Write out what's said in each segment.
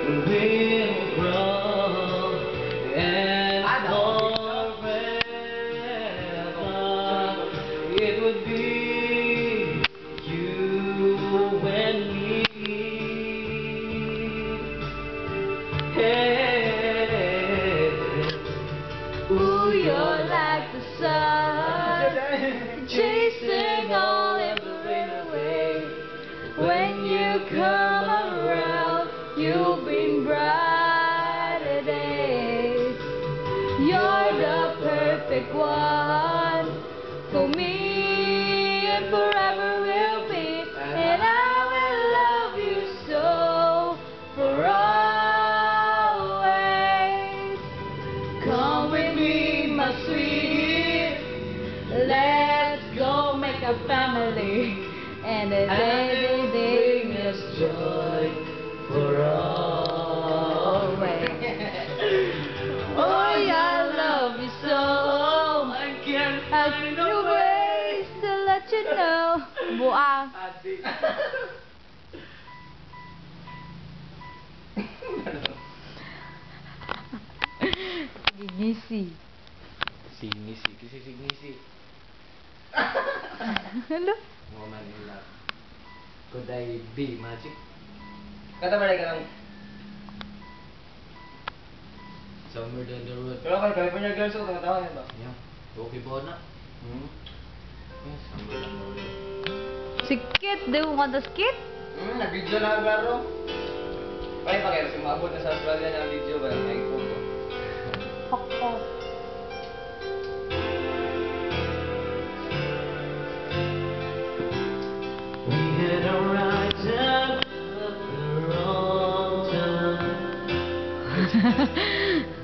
will grow and forever it would be you and me. Hey, Ooh, you're like the sun, chasing all the rain away. When you come around, you bring brighter days. You're the perfect one for me, and forever will be. And I will love you so for always. Come with me, my sweet. Let's go make a family, and a day bring us joy for always. Oh, yeah, I love you so. I can't I'll find find a a ways to let you know. Buang. Adik. Ngisi. Signisi, kisi signisi. Hello? Woman in love. Could I be magic? Kata balik ka lang. Somewhere down the road. Pero kay California Girls, tanga-tanga yan ba? Yeah. Okay po na. Yes, somewhere down the road. Skit. Do you want a skit? Nag-video na agaro. Pwede pa kayo, kasi maabot na sa Australia ng video ba? May photo. Hoko. We had a right time at the wrong time.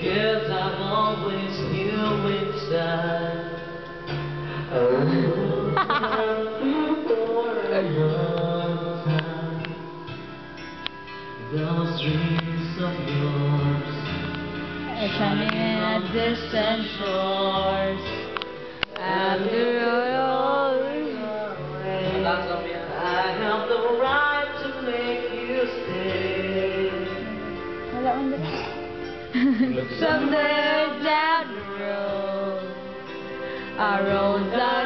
Guess I've always knew inside. Oh, for a long time. Those dreams of yours, Shining at distant shores. After all, I have the right to make you stay. wala man dito. Somewhere down the road, our roads are